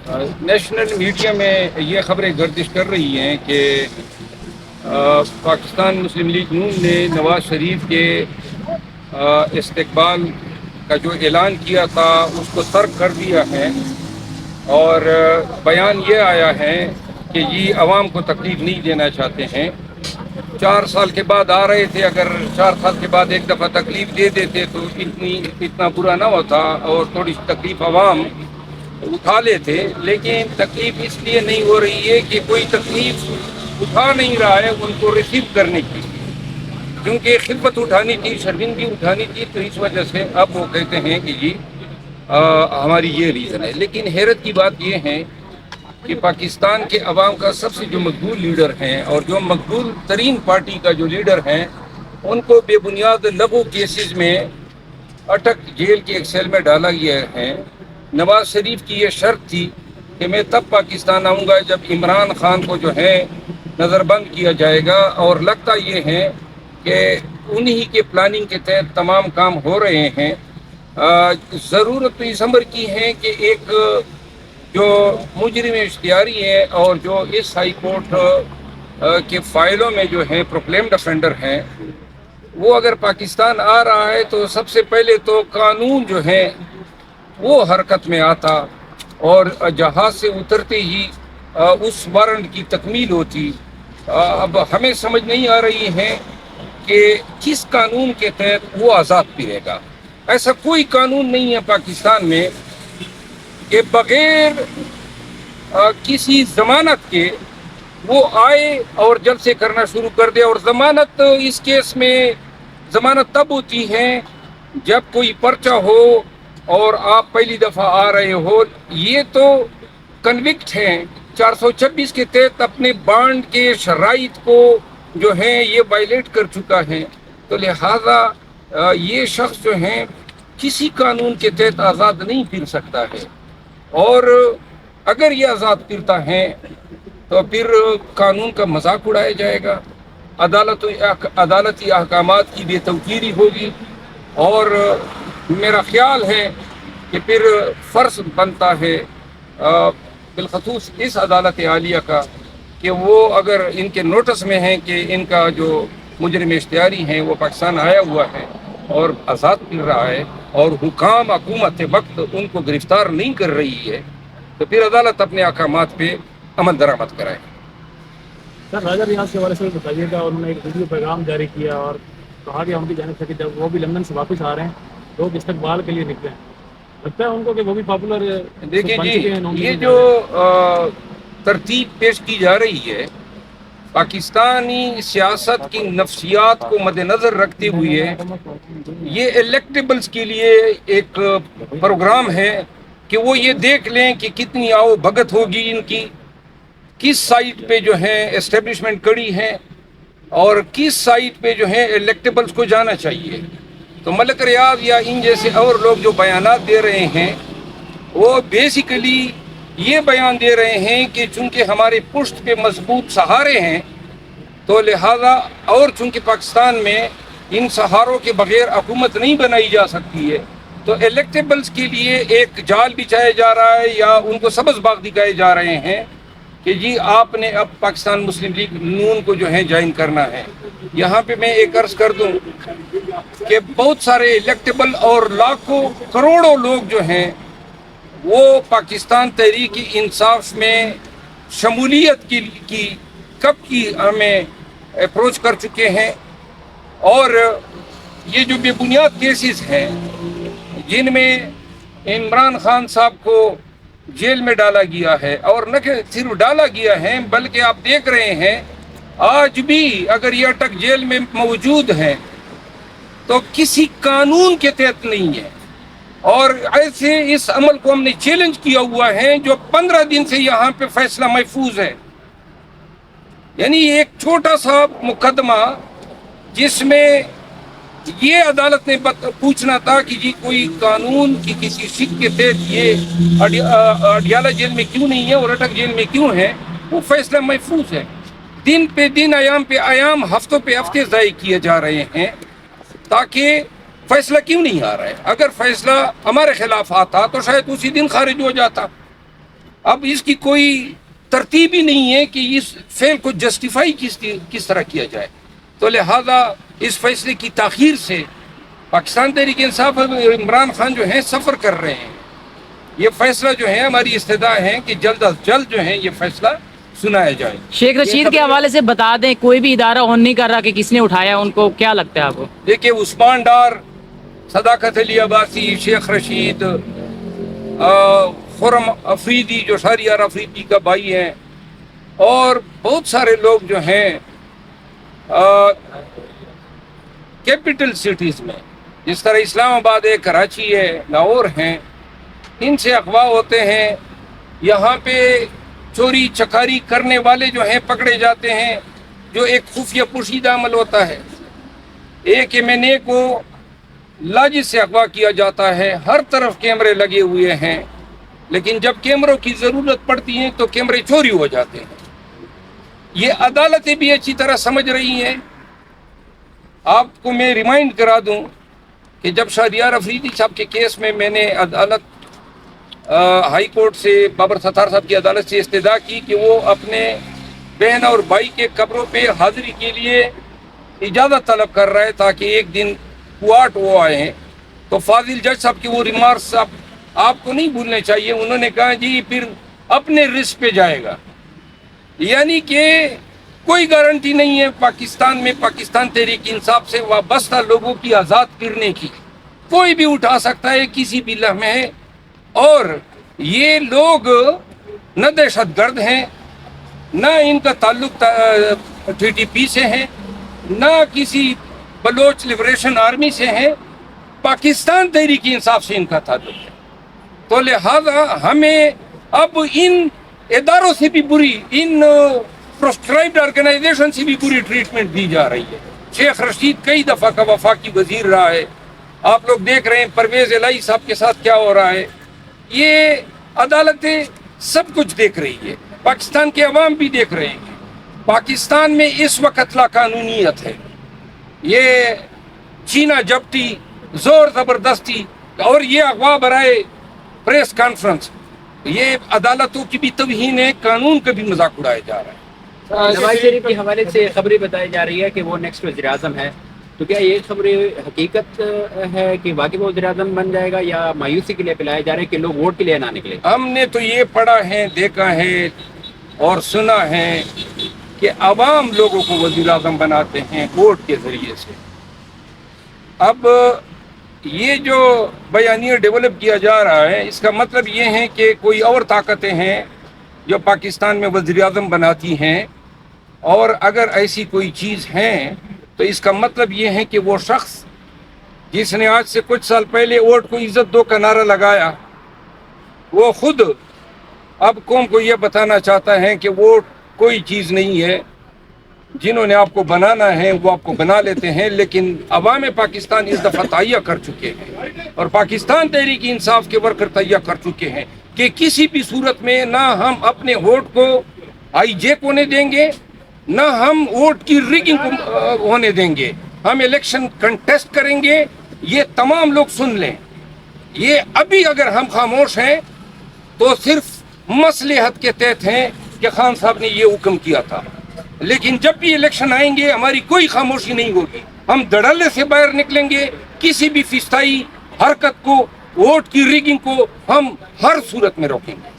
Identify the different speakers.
Speaker 1: National media میں یہ خبریں گردش کر رہی ہیں کہ پاکستان مسلم لیگ نون نے نواز شریف کے استقبال کا جو اعلان کیا تھا اس کو ترک کر دیا ہے، اور بیان یہ آیا ہے کہ یہ عوام کو تکلیف نہیں دینا چاہتے ہیں۔ 4 سال کے بعد آ رہے تھے، اگر 4 سال کے بعد ایک دفعہ تکلیف دے دیتے تو اتنا برا نہ ہوتا اور تھوڑی سی تکلیف عوام اٹھا لیتے، لیکن تکلیف اس لیے نہیں ہو رہی ہے کہ کوئی تکلیف اٹھا نہیں رہا ہے ان کو ریسیو کرنے کی، کیونکہ خدمت اٹھانی تھی، شرمندگی اٹھانی تھی، تو اس وجہ سے اب وہ کہتے ہیں کہ جی ہماری یہ ریزن ہے۔ لیکن حیرت کی بات یہ ہے کہ پاکستان کے عوام کا سب سے جو مقبول لیڈر ہیں اور جو مقبول ترین پارٹی کا جو لیڈر ہیں، ان کو بے بنیاد لغو کیسز میں اٹک جیل کے ایک سیل میں ڈالا گیا ہے۔ نواز شریف کی یہ شرط تھی کہ میں تب پاکستان آؤں گا جب عمران خان کو جو ہے نظر بند کیا جائے گا، اور لگتا یہ ہے کہ انہی کے پلاننگ کے تحت تمام کام ہو رہے ہیں۔ ضرورت تو اس امر کی ہے کہ ایک جو مجرم اشتہاری ہے اور جو اس ہائی کورٹ کے فائلوں میں جو ہے پروکلیمڈ افینڈر ہیں، وہ اگر پاکستان آ رہا ہے تو سب سے پہلے تو قانون جو ہے وہ حرکت میں آتا، اور جہاز سے اترتے ہی اس وارنٹ کی تکمیل ہوتی۔ اب ہمیں سمجھ نہیں آ رہی ہے کہ کس قانون کے تحت وہ آزاد پھرے گا۔ ایسا کوئی قانون نہیں ہے پاکستان میں کہ بغیر کسی ضمانت کے وہ آئے اور جلسے کرنا شروع کر دے۔ اور ضمانت اس کیس میں ضمانت تب ہوتی ہے جب کوئی پرچہ ہو اور آپ پہلی دفعہ آ رہے ہو۔ یہ تو کنوکٹ ہیں 426 کے تحت، اپنے بانڈ کے شرائط کو جو ہے یہ وائلیٹ کر چکا ہے، تو لہذا یہ شخص جو ہیں کسی قانون کے تحت آزاد نہیں پھر سکتا ہے۔ اور اگر یہ آزاد پھرتا ہے تو پھر قانون کا مذاق اڑایا جائے گا، عدالتی احکامات کی بے توقیری ہوگی، اور میرا خیال ہے کہ پھر فرض بنتا ہے بالخصوص اس عدالت عالیہ کا کہ وہ اگر ان کے نوٹس میں ہیں کہ ان کا جو مجرم اشتہاری ہیں وہ پاکستان آیا ہوا ہے اور آزاد پھر رہا ہے، اور حکام حکومت وقت ان کو گرفتار نہیں کر رہی ہے، تو پھر عدالت اپنے احکامات پہ عمل درآمد کرائے۔
Speaker 2: سر راجہ ریاض کے حوالے سے بتائیے گا، انہوں نے ایک ویڈیو پیغام جاری کیا اور کہا کہ ہم کی جانب سے کہ جب وہ بھی لندن سے واپس آ رہے ہیں لوگ استقبال کے لیے نکلے ہیں، لگتا ہے ان کو کہ وہ بھی پاپولر
Speaker 1: دیکھیں جی، یہ جو ترتیب پیش کی جا رہی ہے پاکستانی سیاست کی نفسیات کو مد نظر رکھتے ہوئے، یہ الیکٹیبلز کے لیے ایک پروگرام ہے کہ وہ یہ دیکھ لیں کہ کتنی آؤ بھگت ہوگی ان کی، کس سائٹ پہ جو ہے اسٹیبلشمنٹ کڑی ہے اور کس سائٹ پہ جو ہے الیکٹیبلز کو جانا چاہیے۔ تو ملک ریاض یا ان جیسے اور لوگ جو بیانات دے رہے ہیں وہ بیسیکلی یہ بیان دے رہے ہیں کہ چونکہ ہمارے پشت پہ مضبوط سہارے ہیں تو لہذا، اور چونکہ پاکستان میں ان سہاروں کے بغیر حکومت نہیں بنائی جا سکتی ہے، تو الیکٹیبلز کے لیے ایک جال بچھایا جا رہا ہے یا ان کو سبز باغ دکھائے جا رہے ہیں کہ جی آپ نے اب پاکستان مسلم لیگ نون کو جو ہے جوائن کرنا ہے۔ یہاں پہ میں ایک عرض کر دوں کہ بہت سارے الیکٹیبل اور لاکھوں کروڑوں لوگ جو ہیں وہ پاکستان تحریک انصاف میں شمولیت کی کب کی ہمیں اپروچ کر چکے ہیں، اور یہ جو بے بنیاد کیسز ہیں جن میں عمران خان صاحب کو جیل میں ڈالا گیا ہے، اور نہ کہ صرف ڈالا گیا ہے بلکہ آپ دیکھ رہے ہیں آج بھی اگر یہ اٹک جیل میں موجود ہیں تو کسی قانون کے تحت نہیں ہے، اور ایسے اس عمل کو ہم نے چیلنج کیا ہوا ہے جو 15 دن سے یہاں پہ فیصلہ محفوظ ہے۔ یعنی ایک چھوٹا سا مقدمہ جس میں یہ عدالت نے پوچھنا تھا کہ جی کوئی قانون کی کسی شک کے تحت یہ اڈیالہ جیل میں کیوں نہیں ہے اور اٹک جیل میں کیوں ہے، وہ فیصلہ محفوظ ہے۔ دن پہ دن، ایام پہ ایام، ہفتوں پہ ہفتے ضائع کیے جا رہے ہیں تاکہ فیصلہ کیوں نہیں آ رہا ہے۔ اگر فیصلہ ہمارے خلاف آتا تو شاید اسی دن خارج ہو جاتا۔ اب اس کی کوئی ترتیب ہی نہیں ہے کہ اس فعل کو جسٹیفائی کس طرح کیا جائے. تو لہذا اس فیصلے کی تاخیر سے پاکستان تحریک انصاف اور عمران خان جو ہیں سفر کر رہے ہیں. یہ فیصلہ جو ہے ہماری استدعا ہے کہ جلد از جلد جو ہے یہ فیصلہ سنایا جائے.
Speaker 3: شیخ رشید کے حوالے سے بتا دیں، کوئی بھی ادارہ آن نہیں کر رہا کہ کس نے اٹھایا ان کو، کیا لگتا ہے آپ کو؟
Speaker 1: دیکھیے عثمان ڈار، صداقت علی عباسی، شیخ رشید، خرم افریدی جو شہریار افریدی کا بھائی ہیں، اور بہت سارے لوگ جو ہیں کیپٹل سٹیز میں، جس طرح اسلام آباد ہے، کراچی ہے، لاہور ہیں، ان سے اغوا ہوتے ہیں. یہاں پہ چوری چکاری کرنے والے جو ہیں پکڑے جاتے ہیں، جو ایک خفیہ پوشیدہ عمل ہوتا ہے. ایک M&A کو لاجئ سے اغوا کیا جاتا ہے، ہر طرف کیمرے لگے ہوئے ہیں، لیکن جب کیمروں کی ضرورت پڑتی ہے تو کیمرے چوری ہو جاتے ہیں. یہ عدالتیں بھی اچھی طرح سمجھ رہی ہیں. آپ کو میں ریمائنڈ کرا دوں کہ جب شہریار افریدی صاحب کے کیس میں نے عدالت ہائی کورٹ سے بابر ستار صاحب کی عدالت سے استدعا کی کہ وہ اپنے بہن اور بھائی کے قبروں پہ حاضری کے لیے اجازت طلب کر رہا ہے تاکہ ایک دن کوارٹ وہ آئے ہیں، تو فاضل جج صاحب کی وہ ریمارکس آپ کو نہیں بھولنے چاہیے. انہوں نے کہا جی پھر اپنے رسک پہ جائے گا، یعنی کہ کوئی گارنٹی نہیں ہے پاکستان میں پاکستان تحریک انصاف سے وابستہ لوگوں کی آزاد کرنے کی. کوئی بھی اٹھا سکتا ہے کسی بھی لمحے. اور یہ لوگ نہ دہشت گرد ہیں، نہ ان کا تعلق TTP سے ہے، نہ کسی بلوچ لبریشن آرمی سے ہے، پاکستان تحریک انصاف سے ان کا تعلق ہے. تو لہذا ہمیں اب ان اداروں سے بھی بری، ان پروسکرائبڈ آرگنائزیشن سے بھی بری ٹریٹمنٹ دی جا رہی ہے. شیخ رشید کئی دفعہ کا وفاقی وزیر رہا ہے، آپ لوگ دیکھ رہے ہیں پرویز الہی صاحب کے ساتھ کیا ہو رہا ہے. یہ عدالتیں سب کچھ دیکھ رہی ہے، پاکستان کے عوام بھی دیکھ رہے ہیں. پاکستان میں اس وقت لا قانونیت ہے، یہ چینا جپٹی، زور زبردستی اور یہ اغوا برائے پریس کانفرنس، یہ عدالتوں کی بھی توہین ہے، قانون کا بھی مذاق اڑایا جا رہا ہے.
Speaker 4: نواز شریف کے حوالے سے خبریں بتائی جا رہی ہے کہ وہ نیکسٹ وزیر اعظم ہے، تو کیا یہ خبریں حقیقت ہے کہ واقعی وہ وزیر اعظم بن جائے گا، یا مایوسی کے لیے پلائے جا رہے ہیں کہ لوگ ووٹ کے لیے نہ نکلے؟
Speaker 1: ہم نے تو یہ پڑھا ہے، دیکھا ہے اور سنا ہے کہ عوام لوگوں کو وزیر اعظم بناتے ہیں ووٹ کے ذریعے سے. اب یہ جو بیانیہ ڈیولپ کیا جا رہا ہے، اس کا مطلب یہ ہے کہ کوئی اور طاقتیں ہیں جو پاکستان میں وزیر اعظم بناتی ہیں، اور اگر ایسی کوئی چیز ہے تو اس کا مطلب یہ ہے کہ وہ شخص جس نے آج سے کچھ سال پہلے ووٹ کو عزت دو کا نعرہ لگایا، وہ خود اب قوم کو یہ بتانا چاہتا ہے کہ ووٹ کوئی چیز نہیں ہے. جنہوں نے آپ کو بنانا ہے وہ آپ کو بنا لیتے ہیں، لیکن عوام پاکستان اس دفعہ تہیہ کر چکے ہیں، اور پاکستان تحریک انصاف کے ورکر تہیہ کر چکے ہیں کہ کسی بھی صورت میں نہ ہم اپنے ووٹ کو IJ کو ہونے دیں گے، نہ ہم ووٹ کی ریگنگ کو ہونے دیں گے. ہم الیکشن کنٹیسٹ کریں گے. یہ تمام لوگ سن لیں، یہ ابھی اگر ہم خاموش ہیں تو صرف مصلحت کے تحت ہیں کہ خان صاحب نے یہ حکم کیا تھا، لیکن جب بھی الیکشن آئیں گے ہماری کوئی خاموشی نہیں ہوگی. ہم دھڑلے سے باہر نکلیں گے. کسی بھی فسطائی حرکت کو، ووٹ کی ریگنگ کو ہم ہر صورت میں روکیں گے.